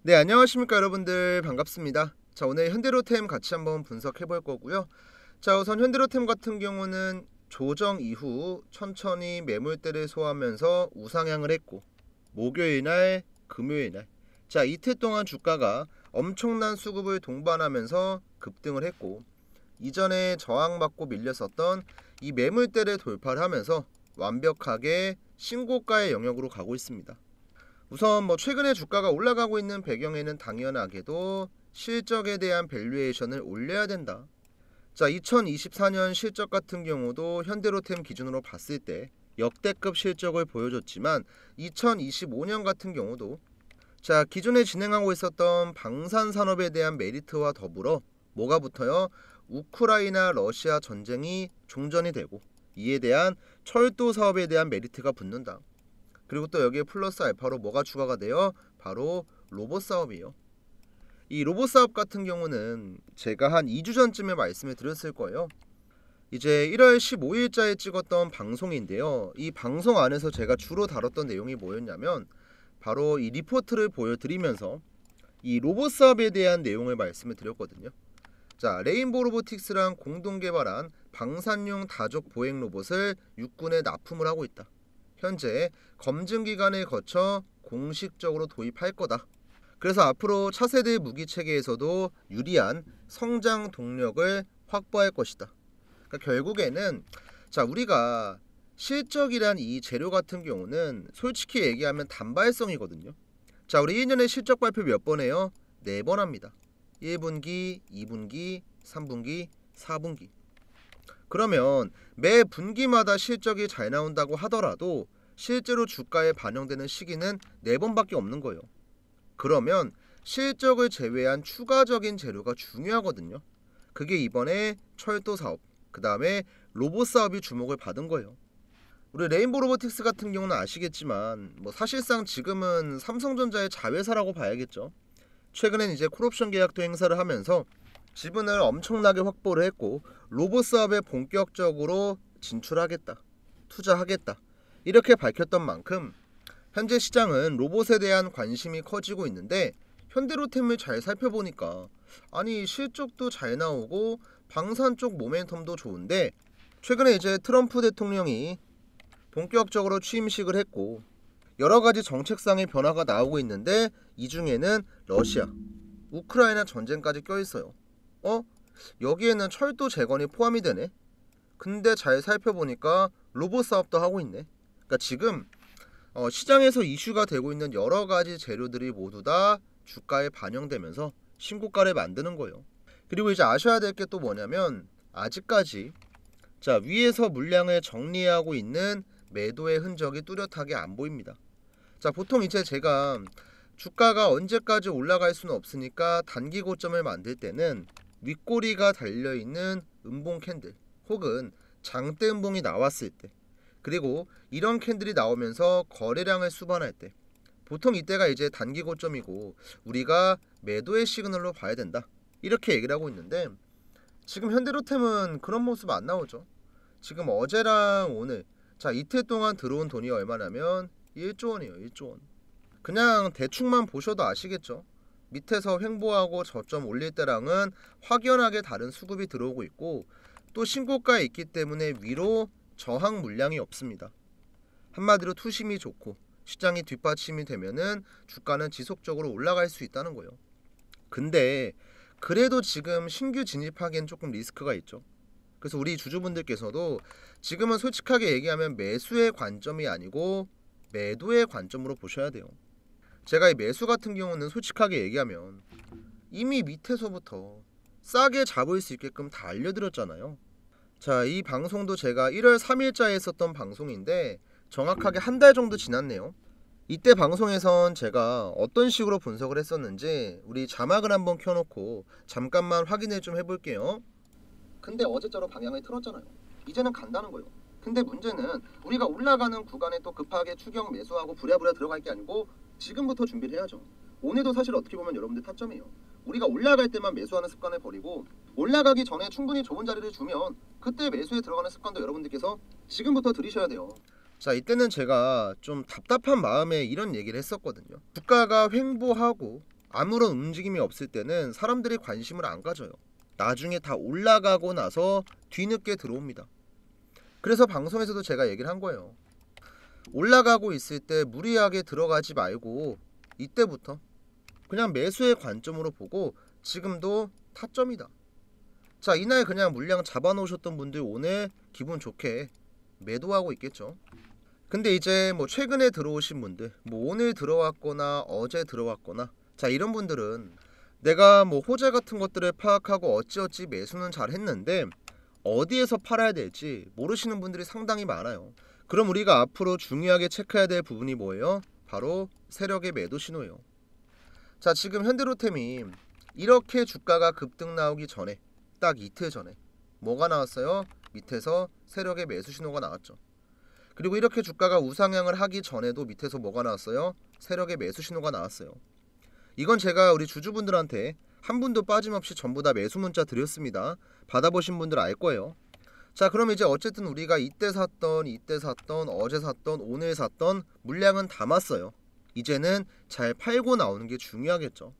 네, 안녕하십니까 여러분들, 반갑습니다. 자, 오늘 현대로템 같이 한번 분석해 볼 거고요. 자, 우선 현대로템 같은 경우는 조정 이후 천천히 매물대를 소화하면서 우상향을 했고, 목요일 날, 금요일 날, 자, 이틀 동안 주가가 엄청난 수급을 동반하면서 급등을 했고, 이전에 저항받고 밀렸었던 이 매물대를 돌파를 하면서 완벽하게 신고가의 영역으로 가고 있습니다. 우선 최근에 주가가 올라가고 있는 배경에는 당연하게도 실적에 대한 밸류에이션을 올려야 된다. 자, 2024년 실적 같은 경우도 현대로템 기준으로 봤을 때 역대급 실적을 보여줬지만 2025년 같은 경우도 자, 기존에 진행하고 있었던 방산 산업에 대한 메리트와 더불어 뭐가 붙어요? 우크라이나 러시아 전쟁이 종전이 되고 이에 대한 철도 사업에 대한 메리트가 붙는다. 그리고 또 여기에 플러스 알파로 뭐가 추가가 돼요? 바로 로봇 사업이에요. 이 로봇 사업 같은 경우는 제가 한 2주 전쯤에 말씀을 드렸을 거예요. 이제 1월 15일자에 찍었던 방송인데요. 이 방송 안에서 제가 주로 다뤘던 내용이 뭐였냐면 바로 이 리포트를 보여드리면서 이 로봇 사업에 대한 내용을 말씀을 드렸거든요. 자, 레인보우 로보틱스랑 공동 개발한 방산용 다족 보행 로봇을 육군에 납품을 하고 있다. 현재 검증 기간을 거쳐 공식적으로 도입할 거다. 그래서 앞으로 차세대 무기 체계에서도 유리한 성장 동력을 확보할 것이다. 그러니까 결국에는 자, 우리가 실적이란 이 재료 같은 경우는 솔직히 얘기하면 단발성이거든요. 자, 우리 1년에 실적 발표 몇 번 해요? 4번 합니다. 1분기, 2분기, 3분기, 4분기. 그러면 매 분기마다 실적이 잘 나온다고 하더라도 실제로 주가에 반영되는 시기는 4번밖에 없는 거예요. 그러면 실적을 제외한 추가적인 재료가 중요하거든요. 그게 이번에 철도 사업, 그 다음에 로봇 사업이 주목을 받은 거예요. 우리 레인보우 로보틱스 같은 경우는 아시겠지만 사실상 지금은 삼성전자의 자회사라고 봐야겠죠. 최근엔 이제 콜옵션 계약도 행사를 하면서 지분을 엄청나게 확보를 했고 로봇 사업에 본격적으로 진출하겠다, 투자하겠다 이렇게 밝혔던 만큼 현재 시장은 로봇에 대한 관심이 커지고 있는데 현대로템을 잘 살펴보니까 아니 실적도 잘 나오고 방산 쪽 모멘텀도 좋은데 최근에 이제 트럼프 대통령이 본격적으로 취임식을 했고 여러 가지 정책상의 변화가 나오고 있는데 이 중에는 러시아, 우크라이나 전쟁까지 껴있어요. 여기에는 철도 재건이 포함이 되네. 근데 잘 살펴보니까 로봇 사업도 하고 있네. 그러니까 지금 시장에서 이슈가 되고 있는 여러 가지 재료들이 모두 다 주가에 반영되면서 신고가를 만드는 거예요. 그리고 이제 아셔야 될 게 또 뭐냐면 아직까지 자, 위에서 물량을 정리하고 있는 매도의 흔적이 뚜렷하게 안 보입니다. 자, 보통 이제 제가 주가가 언제까지 올라갈 수는 없으니까 단기 고점을 만들 때는 윗꼬리가 달려있는 음봉 캔들 혹은 장대 음봉이 나왔을 때, 그리고 이런 캔들이 나오면서 거래량을 수반할 때, 보통 이때가 이제 단기 고점이고 우리가 매도의 시그널로 봐야 된다, 이렇게 얘기를 하고 있는데 지금 현대로템은 그런 모습 안 나오죠. 지금 어제랑 오늘 자, 이틀 동안 들어온 돈이 얼마냐면 1조 원이에요. 1조 원. 그냥 대충만 보셔도 아시겠죠. 밑에서 횡보하고 저점 올릴 때랑은 확연하게 다른 수급이 들어오고 있고 또 신고가에 있기 때문에 위로 저항 물량이 없습니다. 한마디로 투심이 좋고 시장이 뒷받침이 되면은 주가는 지속적으로 올라갈 수 있다는 거예요. 근데 그래도 지금 신규 진입하기엔 조금 리스크가 있죠. 그래서 우리 주주분들께서도 지금은 솔직하게 얘기하면 매수의 관점이 아니고 매도의 관점으로 보셔야 돼요. 제가 이 매수 같은 경우는 솔직하게 얘기하면 이미 밑에서부터 싸게 잡을 수 있게끔 다 알려드렸잖아요. 자, 이 방송도 제가 1월 3일자에 했었던 방송인데 정확하게 한 달 정도 지났네요. 이때 방송에선 제가 어떤 식으로 분석을 했었는지 우리 자막을 한번 켜놓고 잠깐만 확인을 좀 해볼게요. 근데 어제처럼 방향을 틀었잖아요. 이제는 간다는 거예요. 근데 문제는 우리가 올라가는 구간에 또 급하게 추격 매수하고 부랴부랴 들어갈 게 아니고 지금부터 준비를 해야죠. 오늘도 사실 어떻게 보면 여러분들 타점이에요. 우리가 올라갈 때만 매수하는 습관을 버리고 올라가기 전에 충분히 좋은 자리를 주면 그때 매수에 들어가는 습관도 여러분들께서 지금부터 들이셔야 돼요. 자, 이때는 제가 좀 답답한 마음에 이런 얘기를 했었거든요. 주가가 횡보하고 아무런 움직임이 없을 때는 사람들이 관심을 안 가져요. 나중에 다 올라가고 나서 뒤늦게 들어옵니다. 그래서 방송에서도 제가 얘기를 한 거예요. 올라가고 있을 때 무리하게 들어가지 말고 이때부터 그냥 매수의 관점으로 보고 지금도 타점이다. 자, 이날 그냥 물량 잡아놓으셨던 분들 오늘 기분 좋게 매도하고 있겠죠. 근데 이제 뭐 최근에 들어오신 분들, 뭐 오늘 들어왔거나 어제 들어왔거나, 자, 이런 분들은 내가 뭐 호재 같은 것들을 파악하고 어찌어찌 매수는 잘 했는데 어디에서 팔아야 될지 모르시는 분들이 상당히 많아요. 그럼 우리가 앞으로 중요하게 체크해야 될 부분이 뭐예요? 바로 세력의 매도 신호예요. 자, 지금 현대로템이 이렇게 주가가 급등 나오기 전에 딱 이틀 전에 뭐가 나왔어요? 밑에서 세력의 매수 신호가 나왔죠. 그리고 이렇게 주가가 우상향을 하기 전에도 밑에서 뭐가 나왔어요? 세력의 매수 신호가 나왔어요. 이건 제가 우리 주주분들한테 한 분도 빠짐없이 전부 다 매수 문자 드렸습니다. 받아보신 분들 알 거예요. 자, 그럼 이제 어쨌든 우리가 이때 샀던 어제 샀던 오늘 샀던 물량은 담았어요. 이제는 잘 팔고 나오는 게 중요하겠죠.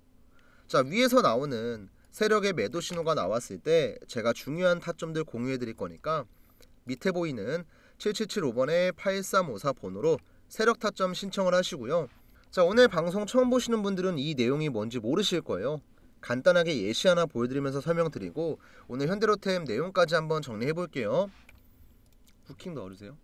자, 위에서 나오는 세력의 매도 신호가 나왔을 때 제가 중요한 타점들 공유해 드릴 거니까 밑에 보이는 7775번에 8354 번호로 세력 타점 신청을 하시고요. 자, 오늘 방송 처음 보시는 분들은 이 내용이 뭔지 모르실 거예요. 간단하게 예시 하나 보여드리면서 설명드리고 오늘 현대로템 내용까지 한번 정리해 볼게요. 부킹 넣어주세요.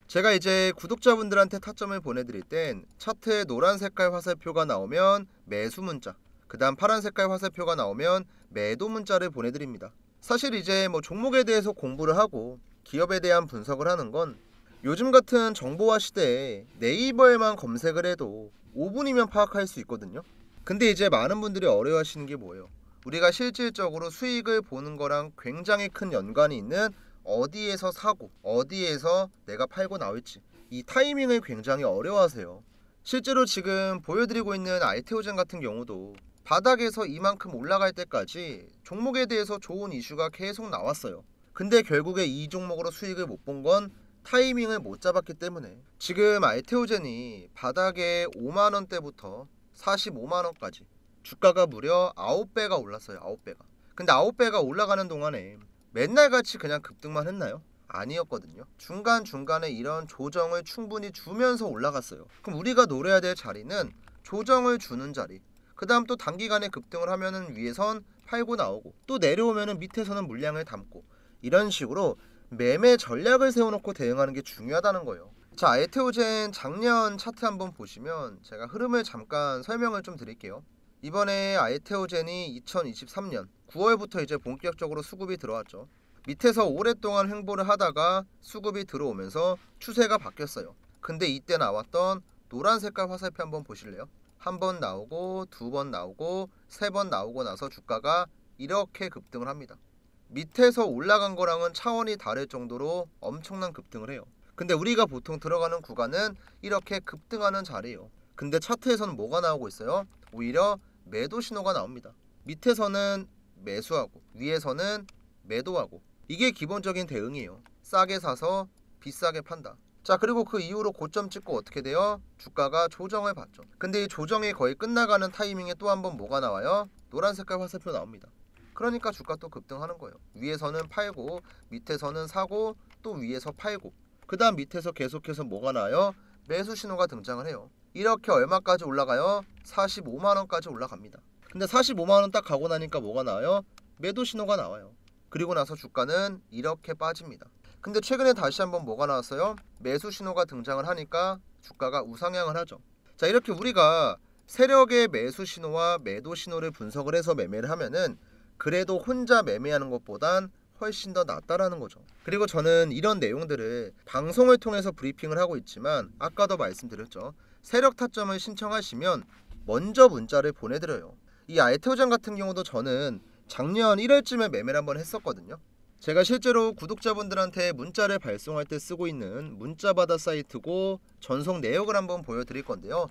제가 이제 구독자분들한테 타점을 보내드릴 땐 차트에 노란 색깔 화살표가 나오면 매수 문자, 그 다음 파란 색깔 화살표가 나오면 매도 문자를 보내드립니다. 사실 이제 뭐 종목에 대해서 공부를 하고 기업에 대한 분석을 하는 건 요즘 같은 정보화 시대에 네이버에만 검색을 해도 5분이면 파악할 수 있거든요. 근데 이제 많은 분들이 어려워하시는 게 뭐예요? 우리가 실질적으로 수익을 보는 거랑 굉장히 큰 연관이 있는 어디에서 사고 어디에서 내가 팔고 나올지 이 타이밍을 굉장히 어려워하세요. 실제로 지금 보여드리고 있는 알테오젠 같은 경우도 바닥에서 이만큼 올라갈 때까지 종목에 대해서 좋은 이슈가 계속 나왔어요. 근데 결국에 이 종목으로 수익을 못 본 건 타이밍을 못 잡았기 때문에 지금 알테오젠이 바닥에 5만원대부터 45만원까지 주가가 무려 9배가 올랐어요. 9배가. 근데 9배가 올라가는 동안에 맨날 같이 그냥 급등만 했나요? 아니었거든요. 중간중간에 이런 조정을 충분히 주면서 올라갔어요. 그럼 우리가 노려야 될 자리는 조정을 주는 자리, 그 다음 또 단기간에 급등을 하면은 위에선 팔고 나오고 또 내려오면은 밑에서는 물량을 담고 이런 식으로 매매 전략을 세워놓고 대응하는 게 중요하다는 거예요. 자, 알테오젠 작년 차트 한번 보시면 제가 흐름을 잠깐 설명을 좀 드릴게요. 이번에 알테오젠이 2023년 9월부터 이제 본격적으로 수급이 들어왔죠. 밑에서 오랫동안 횡보를 하다가 수급이 들어오면서 추세가 바뀌었어요. 근데 이때 나왔던 노란 색깔 화살표 한번 보실래요? 한 번 나오고 두 번 나오고 세 번 나오고 나서 주가가 이렇게 급등을 합니다. 밑에서 올라간 거랑은 차원이 다를 정도로 엄청난 급등을 해요. 근데 우리가 보통 들어가는 구간은 이렇게 급등하는 자리예요. 근데 차트에서는 뭐가 나오고 있어요? 오히려 매도 신호가 나옵니다. 밑에서는 매수하고 위에서는 매도하고 이게 기본적인 대응이에요. 싸게 사서 비싸게 판다. 자, 그리고 그 이후로 고점 찍고 어떻게 돼요? 주가가 조정을 받죠. 근데 이 조정이 거의 끝나가는 타이밍에 또 한 번 뭐가 나와요? 노란 색깔 화살표 나옵니다. 그러니까 주가 또 급등하는 거예요. 위에서는 팔고 밑에서는 사고 또 위에서 팔고 그 다음 밑에서 계속해서 뭐가 나와요? 매수 신호가 등장을 해요. 이렇게 얼마까지 올라가요? 45만원까지 올라갑니다. 근데 45만원 딱 가고 나니까 뭐가 나와요? 매도 신호가 나와요. 그리고 나서 주가는 이렇게 빠집니다. 근데 최근에 다시 한번 뭐가 나왔어요? 매수 신호가 등장을 하니까 주가가 우상향을 하죠. 자, 이렇게 우리가 세력의 매수 신호와 매도 신호를 분석을 해서 매매를 하면은 그래도 혼자 매매하는 것보단 훨씬 더 낫다라는 거죠. 그리고 저는 이런 내용들을 방송을 통해서 브리핑을 하고 있지만 아까도 말씀드렸죠. 세력 타점을 신청하시면 먼저 문자를 보내드려요. 이 알테오젠 같은 경우도 저는 작년 1월쯤에 매매를 한번 했었거든요. 제가 실제로 구독자분들한테 문자를 발송할 때 쓰고 있는 문자바다 사이트고 전송 내역을 한번 보여드릴 건데요.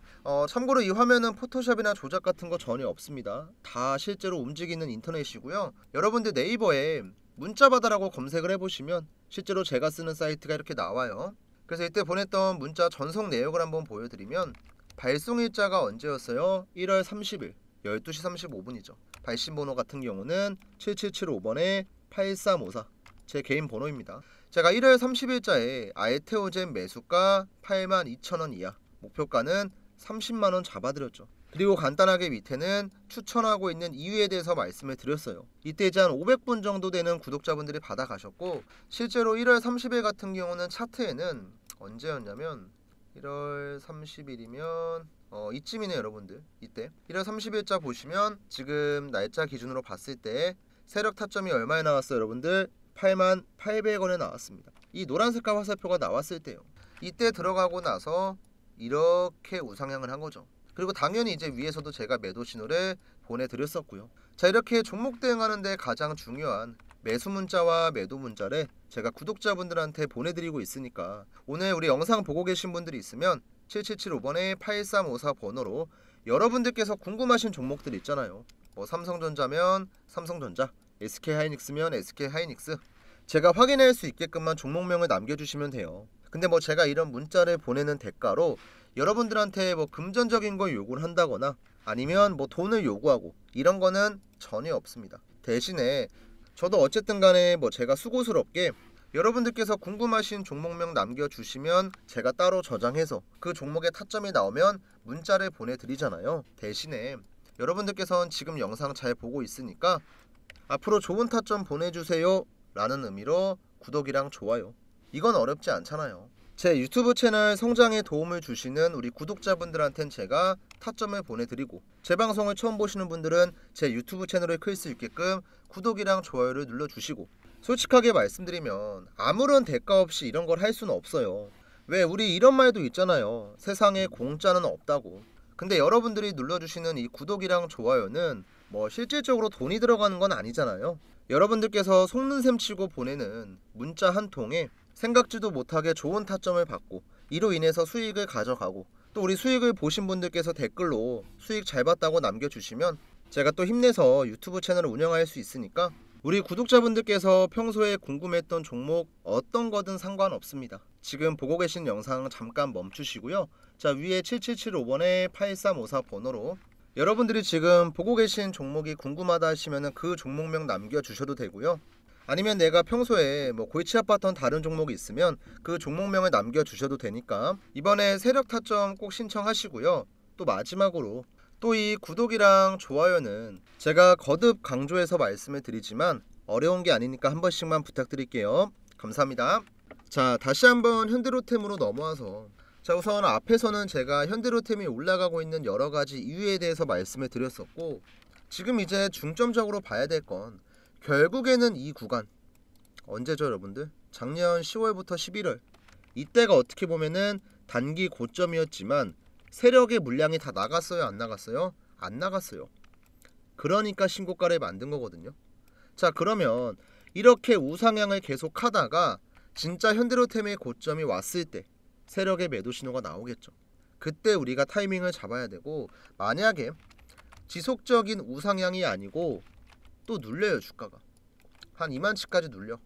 참고로 이 화면은 포토샵이나 조작 같은 거 전혀 없습니다. 다 실제로 움직이는 인터넷이고요. 여러분들 네이버에 문자바다라고 검색을 해보시면 실제로 제가 쓰는 사이트가 이렇게 나와요. 그래서 이때 보냈던 문자 전송 내역을 한번 보여드리면 발송일자가 언제였어요? 1월 30일 12시 35분이죠. 발신번호 같은 경우는 7775번에 8354 제 개인 번호입니다. 제가 1월 30일자에 알테오젠 매수가 82,000원 이하, 목표가는 30만원 잡아드렸죠. 그리고 간단하게 밑에는 추천하고 있는 이유에 대해서 말씀을 드렸어요. 이때 이제 한 500분 정도 되는 구독자분들이 받아가셨고, 실제로 1월 30일 같은 경우는 차트에는 언제였냐면 1월 30일이면 이쯤이네요 여러분들. 이때 1월 30일자 보시면 지금 날짜 기준으로 봤을 때 세력 타점이 얼마에 나왔어요 여러분들? 88,800원에 나왔습니다. 이 노란 색깔 화살표가 나왔을 때요. 이때 들어가고 나서 이렇게 우상향을 한 거죠. 그리고 당연히 이제 위에서도 제가 매도 신호를 보내드렸었고요. 자, 이렇게 종목 대응하는데 가장 중요한 매수 문자와 매도 문자를 제가 구독자분들한테 보내드리고 있으니까 오늘 우리 영상 보고 계신 분들이 있으면 7775번에 8354 번호로 여러분들께서 궁금하신 종목들 있잖아요. 뭐 삼성전자면 삼성전자, SK하이닉스면 SK하이닉스, 제가 확인할 수 있게끔만 종목명을 남겨주시면 돼요. 근데 뭐 제가 이런 문자를 보내는 대가로 여러분들한테 뭐 금전적인 걸 요구를 한다거나 아니면 뭐 돈을 요구하고 이런 거는 전혀 없습니다. 대신에 저도 어쨌든 간에 뭐 제가 수고스럽게 여러분들께서 궁금하신 종목명 남겨주시면 제가 따로 저장해서 그 종목의 타점이 나오면 문자를 보내드리잖아요. 대신에 여러분들께서는 지금 영상 잘 보고 있으니까 앞으로 좋은 타점 보내주세요 라는 의미로 구독이랑 좋아요, 이건 어렵지 않잖아요. 제 유튜브 채널 성장에 도움을 주시는 우리 구독자분들한텐 제가 타점을 보내드리고, 제 방송을 처음 보시는 분들은 제 유튜브 채널을 클 수 있게끔 구독이랑 좋아요를 눌러주시고, 솔직하게 말씀드리면 아무런 대가 없이 이런 걸 할 수는 없어요. 왜 우리 이런 말도 있잖아요. 세상에 공짜는 없다고. 근데 여러분들이 눌러주시는 이 구독이랑 좋아요는 뭐 실질적으로 돈이 들어가는 건 아니잖아요. 여러분들께서 속는 셈 치고 보내는 문자 한 통에 생각지도 못하게 좋은 타점을 받고 이로 인해서 수익을 가져가고, 또 우리 수익을 보신 분들께서 댓글로 수익 잘 봤다고 남겨주시면 제가 또 힘내서 유튜브 채널을 운영할 수 있으니까 우리 구독자분들께서 평소에 궁금했던 종목 어떤 거든 상관없습니다. 지금 보고 계신 영상 잠깐 멈추시고요. 자, 위에 7775번에 8354 번호로 여러분들이 지금 보고 계신 종목이 궁금하다 하시면 그 종목명 남겨주셔도 되고요. 아니면 내가 평소에 뭐 골치 아팠던 다른 종목이 있으면 그 종목명을 남겨주셔도 되니까 이번에 세력 타점 꼭 신청하시고요. 또 마지막으로 또 이 구독이랑 좋아요는 제가 거듭 강조해서 말씀을 드리지만 어려운 게 아니니까 한 번씩만 부탁드릴게요. 감사합니다. 자, 다시 한번 현대로템으로 넘어와서, 자, 우선 앞에서는 제가 현대로템이 올라가고 있는 여러가지 이유에 대해서 말씀을 드렸었고, 지금 이제 중점적으로 봐야 될 건 결국에는 이 구간 언제죠 여러분들? 작년 10월부터 11월, 이때가 어떻게 보면은 단기 고점이었지만 세력의 물량이 다 나갔어요 안 나갔어요? 안 나갔어요. 그러니까 신고가를 만든 거거든요. 자, 그러면 이렇게 우상향을 계속 하다가 진짜 현대로템의 고점이 왔을 때 세력의 매도 신호가 나오겠죠. 그때 우리가 타이밍을 잡아야 되고, 만약에 지속적인 우상향이 아니고 또 눌려요, 주가가 한 2만치까지 눌려,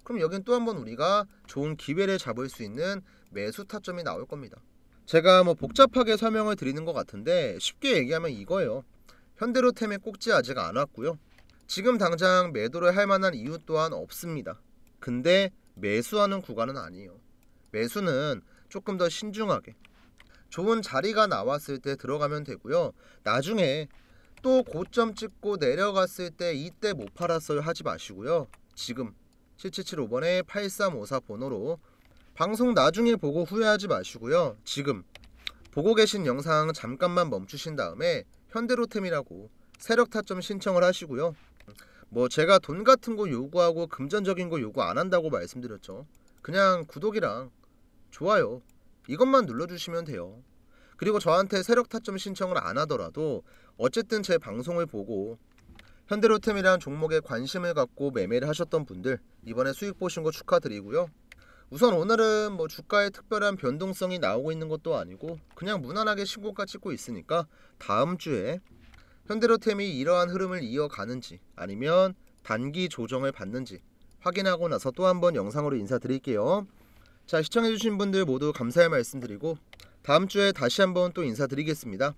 그럼 여긴 또 한번 우리가 좋은 기회를 잡을 수 있는 매수 타점이 나올 겁니다. 제가 뭐 복잡하게 설명을 드리는 것 같은데 쉽게 얘기하면 이거예요. 현대로템의 꼭지 아직 안 왔고요. 지금 당장 매도를 할 만한 이유 또한 없습니다. 근데 매수하는 구간은 아니에요. 매수는 조금 더 신중하게 좋은 자리가 나왔을 때 들어가면 되고요. 나중에 또 고점 찍고 내려갔을 때 이때 못 팔았어요 하지 마시고요. 지금 7775번에 8354 번호로 방송 나중에 보고 후회하지 마시고요. 지금 보고 계신 영상 잠깐만 멈추신 다음에 현대로템이라고 세력 타점 신청을 하시고요. 뭐 제가 돈 같은 거 요구하고 금전적인 거 요구 안 한다고 말씀드렸죠. 그냥 구독이랑 좋아요 이것만 눌러주시면 돼요. 그리고 저한테 세력 타점 신청을 안 하더라도 어쨌든 제 방송을 보고 현대로템이란 종목에 관심을 갖고 매매를 하셨던 분들 이번에 수익 보신 거 축하드리고요. 우선 오늘은 뭐 주가에 특별한 변동성이 나오고 있는 것도 아니고 그냥 무난하게 신고가 찍고 있으니까 다음 주에 현대로템이 이러한 흐름을 이어가는지 아니면 단기 조정을 받는지 확인하고 나서 또 한번 영상으로 인사드릴게요. 자, 시청해주신 분들 모두 감사의 말씀드리고 다음 주에 다시 한번 또 인사드리겠습니다.